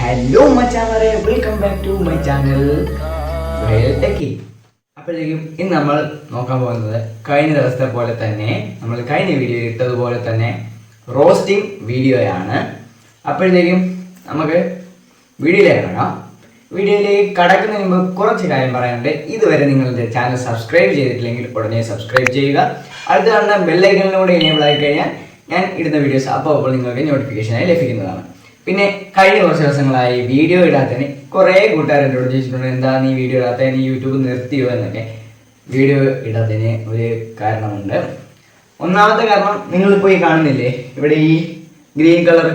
Hello മച്ചാമാരെ, welcome back to my channel techie. അപ്പോഴേക്കും ഇന്ന് നമ്മൾ നോക്കാൻ പോകുന്നത് കഴിഞ്ഞ ദിവസത്തെ പോലെ തന്നെ നമ്മൾ കഴിഞ്ഞ വീഡിയോ ഇട്ടതുപോലെ തന്നെ റോസ്റ്റിംഗ് വീഡിയോയാണ്. അപ്പോഴത്തേക്കും നമുക്ക് വീഡിയോയിലേക്ക് ഇറങ്ങാം. വീഡിയോയിലേക്ക് കടക്കുന്നതിന് മുമ്പ് കുറച്ച് കാര്യം പറയാനുണ്ട്. ഇതുവരെ നിങ്ങളുടെ ചാനൽ സബ്സ്ക്രൈബ് ചെയ്തിട്ടില്ലെങ്കിൽ ഉടനെ സബ്സ്ക്രൈബ് ചെയ്യുക. അടുത്ത കാണുന്ന ബെല്ലൈക്കണിലൂടെ എനേബിൾ ആയി കഴിഞ്ഞാൽ ഞാൻ ഇടുന്ന വീഡിയോസ് അപ്പോൾ നിങ്ങൾക്ക് നോട്ടിഫിക്കേഷനായി ലഭിക്കുന്നതാണ്. പിന്നെ കഴിഞ്ഞ കുറച്ച് ദിവസങ്ങളായി വീഡിയോ ഇടാത്തതിന് കുറേ കൂട്ടുകാർ എന്നോട് ചോദിച്ചിട്ടുണ്ട്, എന്താ നീ വീഡിയോ ഇടാത്ത, നീ യൂട്യൂബ് നിർത്തിയോ എന്നൊക്കെ. വീഡിയോ ഇടാത്തതിന് ഒരു കാരണമുണ്ട്. ഒന്നാമത്തെ കാരണം നിങ്ങളിപ്പോൾ ഈ കാണുന്നില്ലേ ഇവിടെ ഈ ഗ്രീൻ കളർ,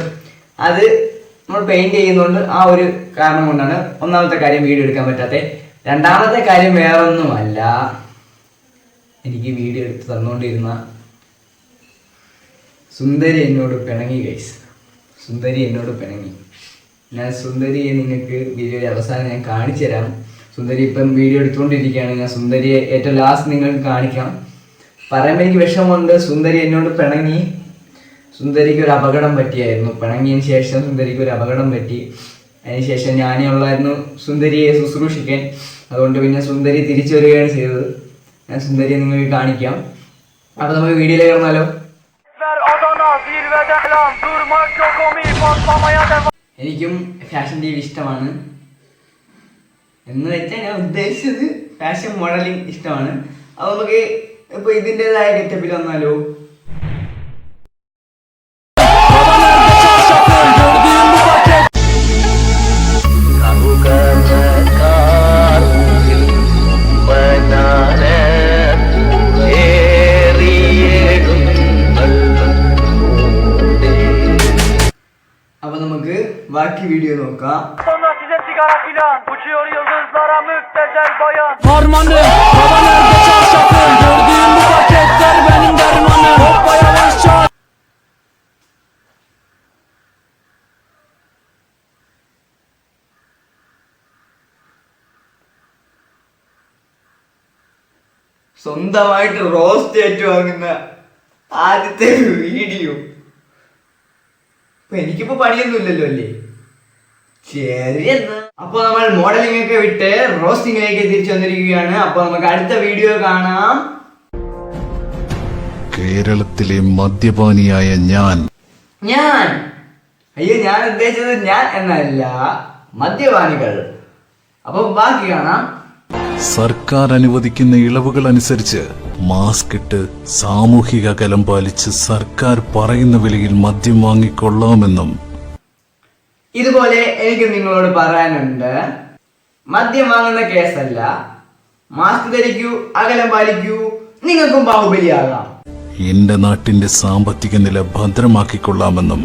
അത് നമ്മൾ പെയിൻറ് ചെയ്യുന്നതുകൊണ്ട് ആ ഒരു കാരണം കൊണ്ടാണ് ഒന്നാമത്തെ കാര്യം വീഡിയോ എടുക്കാൻ പറ്റാത്തത്. രണ്ടാമത്തെ കാര്യം വേറൊന്നുമല്ല, എനിക്ക് വീഡിയോ എടുത്ത് തന്നുകൊണ്ടിരുന്ന സുന്ദരി എന്നോട് പിണങ്ങി ഗൈസ്. സുന്ദരി എന്നോട് പിണങ്ങി. ഞാൻ സുന്ദരിയെ നിങ്ങൾക്ക് വീഡിയോയുടെ അവസാനം ഞാൻ കാണിച്ചു തരാം. സുന്ദരി ഇപ്പം വീഡിയോ എടുത്തുകൊണ്ടിരിക്കുകയാണ്. ഞാൻ സുന്ദരിയെ ഏറ്റവും ലാസ്റ്റ് നിങ്ങൾക്ക് കാണിക്കാം. പറയുമ്പോൾ എനിക്ക് വിഷമമുണ്ട്. സുന്ദരി എന്നോട് പിണങ്ങി. സുന്ദരിക്ക് ഒരു അപകടം പറ്റിയായിരുന്നു. പിണങ്ങിയതിന് ശേഷം സുന്ദരിക്ക് ഒരു അപകടം പറ്റി. അതിനുശേഷം ഞാനേ ഉള്ളായിരുന്നു സുന്ദരിയെ ശുശ്രൂഷിക്കാൻ. അതുകൊണ്ട് പിന്നെ സുന്ദരി തിരിച്ചു വരികയാണ് ചെയ്തത്. ഞാൻ സുന്ദരിയെ നിങ്ങൾക്ക് കാണിക്കാം. അപ്പോൾ നമുക്ക് വീഡിയോയിലേക്ക് ഇറങ്ങാലോ. എനിക്കും ഫാഷൻ ടി വി ഇഷ്ടമാണ്. എന്ന് വെച്ചാൽ ഞാൻ ഉദ്ദേശിച്ചത് ഫാഷൻ മോഡലിംഗ് ഇഷ്ടമാണ്. അപ്പോൾ നമുക്ക് ഇപ്പോൾ ഇതിൻ്റെതായ ഗെറ്റപ്പിൽ വന്നാലോ. അപ്പൊ നമുക്ക് ബാക്കി വീഡിയോ നോക്കാം. സ്വന്തമായിട്ട് റോസ്റ്റ് ഏറ്റുവാങ്ങുന്ന ആദ്യത്തെ വീഡിയോ. എനിക്കിപ്പോ പണിയൊന്നും ഇല്ലല്ലോ അല്ലേ. ശരി എന്നാ. അപ്പൊ നമ്മൾ മോഡലിംഗ് ഒക്കെ വിട്ട് റോസ്റ്റിംഗിലേക്ക് തിരിച്ചു വന്നിരിക്കുകയാണ്. അപ്പൊ നമുക്ക് അടുത്ത വീഡിയോ കാണാം. കേരളത്തിലെ മദ്യപാനിയായ ഞാൻ അയ്യോ, ഞാൻ ഉദ്ദേശിച്ചത് ഞാൻ എന്നല്ല, മദ്യപാനികൾ. അപ്പൊ ബാക്കി കാണാം. സർക്കാർ അനുവദിക്കുന്ന ഇളവുകൾ അനുസരിച്ച് മാസ്ക് ഇട്ട് സാമൂഹിക അകലം പാലിച്ച് സർക്കാർ പറയുന്ന വിലയിൽ മദ്യം വാങ്ങിക്കൊള്ളാമെന്നും. ഇതുപോലെ എനിക്ക് നിങ്ങളോട് പറയാനുണ്ട്, മദ്യം വാങ്ങുന്ന കേസല്ല, മാസ്ക് ധരിക്കൂ, അകലം പാലിക്കൂ, നിങ്ങൾക്കും ബാഹുബലിയാകാം. എന്റെ നാട്ടിന്റെ സാമ്പത്തിക നില ഭദ്രമാക്കിക്കൊള്ളാമെന്നും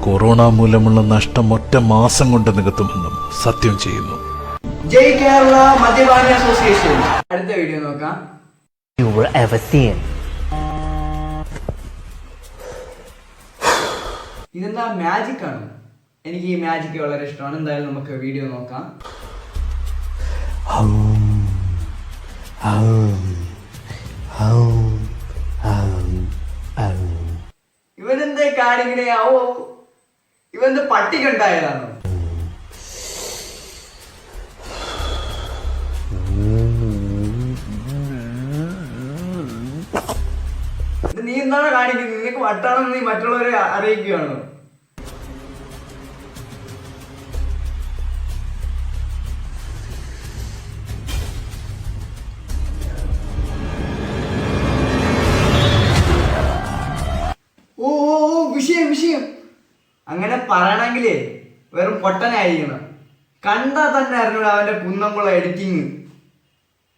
കൊറോണ മൂലമുള്ള നഷ്ടം ഒറ്റ മാസം കൊണ്ട് നികത്തുമെന്നും സത്യം ചെയ്യുന്നു. ജയ് കേരള മദ്യപാനി അസോസിയേഷൻ. അടുത്ത വീഡിയോ നോക്കാം. You were ever seen. ഇതെന്താ, മാജിക് ആണ്? എനിക്ക് ഈ മാജിക് വളരെ ഇഷ്ടമാണ്. എന്തായാലും നമുക്ക് വീഡിയോ നോക്കാം. ഇവനെന്താ കാണിങ്ങനെ? ഇവന്റെ പട്ടി കണ്ടായതാണോ? നീ എന്താണ് കാണിക്കുന്നത്? നിനക്ക് വട്ടാണെന്ന് നീ മറ്റുള്ളവരെ അറിയിക്കുകയാണോ? ഓ വിഷയം. അങ്ങനെ പറയണമെങ്കിലേ വെറും പൊട്ടനായിരിക്കണം. കണ്ടാ തന്നെ അറിഞ്ഞൂടാ അവന്റെ കുന്നംകുളം എഡിറ്റിങ്.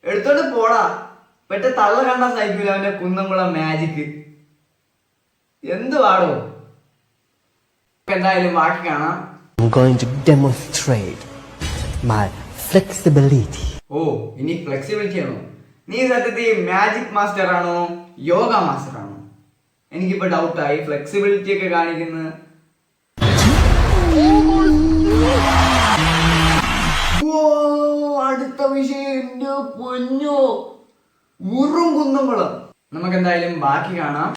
എടുത്തോണ്ട് പോടാ. പെട്ട തള്ള കണ്ടാ സഹിക്കൂല അവന്റെ കുന്നംകുളം മാജിക്. എന്ത് പാടോ. എന്തായാലും ബാക്കി കാണാം. I'm going to demonstrate my flexibility. ഓ, ഇനി ഫ്ലെക്സിബിലിറ്റി ആണോ? നീ സത്യത്തിൽ മാജിക് മാസ്റ്റർ ആണോ, യോഗ മാസ്റ്റർ ആണോ? എനിക്കിപ്പോ ഡൗട്ടായി. ഫ്ലെക്സിബിലിറ്റി ഒക്കെ കാണിക്കുന്നത്. അടുത്ത വിഷയം എന്റെ പൊന്നോ, ഉറും കുന്നംകുളം. നമുക്ക് എന്തായാലും ബാക്കി കാണാം.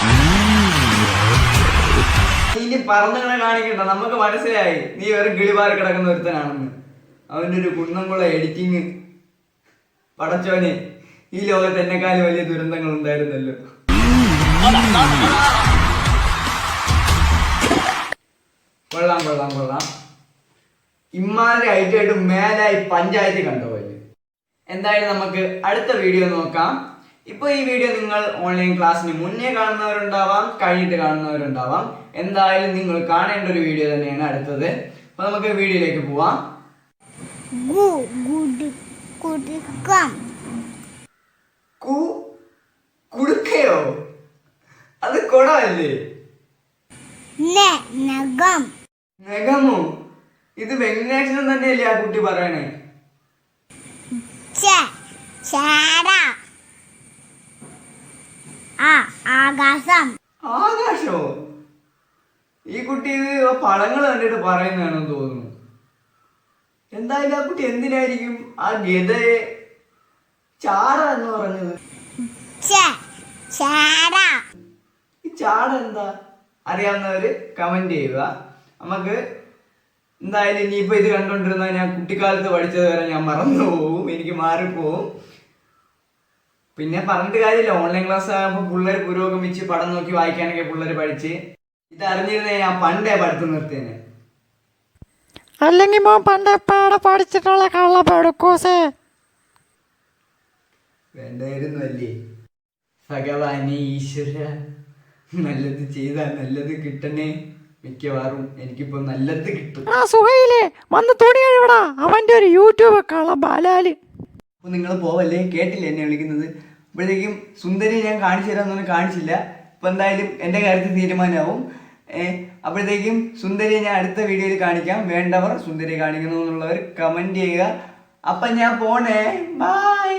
ഇനി പറന്നങ്ങനെ കാണിക്കണ്ട, നമുക്ക് മനസ്സിലായി നീ വെറും കിളിപാറി കിടക്കുന്ന ഒരുത്തനാണെന്ന്. അവൻ്റെ ഒരു കുന്നംകുളം എഡിറ്റിങ്. പടച്ചോനെ, ഈ ലോകത്ത് എന്നെക്കാളും വലിയ ദുരന്തങ്ങൾ ഉണ്ടായിരുന്നല്ലോ. കൊള്ളാം കൊള്ളാം കൊള്ളാം. ഇമ്മാതിരി ഐറ്റായിട്ട് മേലായി പഞ്ചായത്ത് കണ്ടുപോയി. എന്തായാലും നമുക്ക് അടുത്ത വീഡിയോ നോക്കാം. ഇപ്പോൾ ഈ വീഡിയോ നിങ്ങൾ ഓൺലൈൻ ക്ലാസ്സിന് മുന്നേ കാണുന്നവരുണ്ടാവാം, കഴിഞ്ഞിട്ട് കാണുന്നവരുണ്ടാവാം. എന്തായാലും നിങ്ങൾ കാണേണ്ട ഒരു വീഡിയോ തന്നെയാണ് അടുത്തത്. അപ്പോൾ നമുക്ക് വീഡിയോയിലേക്ക് പോവാം. കുടുക്കയോ? അത് കൊടമല്ലേ? നഖമോ? ഇത് വെങ്കടേശ്വരൻ തന്നെയല്ലേ ആ കുട്ടി പറയണേ? ആകാശോ? ഈ കുട്ടി ഇത് പടങ്ങൾ കണ്ടിട്ട് പറയുന്നതാണെന്ന് തോന്നുന്നു. എന്തായാലും ആ കുട്ടി എന്തിനായിരിക്കും ആ ഗതയെ ചാട എന്ന് പറഞ്ഞത്? ഈ ചാട എന്താ അറിയാവുന്നവര് കമന്റ് ചെയ്യുക. നമുക്ക് എന്തായാലും ഇനിയിപ്പോൾ ഇത് കണ്ടോണ്ടിരുന്ന ഞാൻ കുട്ടിക്കാലത്ത് പഠിച്ചത് വരെ ഞാൻ മറന്നു പോവും, എനിക്ക് മാറിപ്പോവും. പിന്നെ പറഞ്ഞിട്ട് കാര്യമില്ല, ഓൺലൈൻ ക്ലാസ് ആകുമ്പോൾ പിള്ളേർ പുരോഗമിച്ച് പടം നോക്കി വായിക്കാനൊക്കെ പിള്ളേർ പഠിച്ച്. ഇത് അറിഞ്ഞിരുന്നേ ഞാൻ പണ്ടേ പഠിത്തം നിർത്തിയേനെ. അല്ലെങ്കിൽ മോൻ പണ്ടെപ്പാടെ പഠിച്ചിട്ടുള്ള കള്ളപ്പെടുക്കൂസേ. വേണ്ടായിരുന്നു അല്ലേ? ഭഗവാനെ ഈശ്വര, നല്ലത് ചെയ്താൽ നല്ലത് കിട്ടണേ. മിക്കവാറും എനിക്കിപ്പോ നല്ലത് കിട്ടും. ആ സുഹൈലേ, വന്ന് തുണി കഴിവടാ, അവന്റെ ഒരു യൂട്യൂബ് കള്ള ബാലാല്. അപ്പൊ നിങ്ങൾ പോവല്ലേ, കേട്ടില്ല എന്നെ വിളിക്കുന്നത്. അപ്പോഴത്തേക്കും സുന്ദരി ഞാൻ കാണിച്ചു തരാമെന്നൊന്നും കാണിച്ചില്ല. ഇപ്പൊ എന്തായാലും എൻ്റെ കാര്യത്തിൽ തീരുമാനമാവും. അപ്പോഴത്തേക്കും സുന്ദരിയെ ഞാൻ അടുത്ത വീഡിയോയിൽ കാണിക്കാം. വേണ്ടവർ സുന്ദരി കാണിക്കുന്നു എന്നുള്ളവർ കമന്റ് ചെയ്യുക. അപ്പം ഞാൻ പോണേ, ബൈ.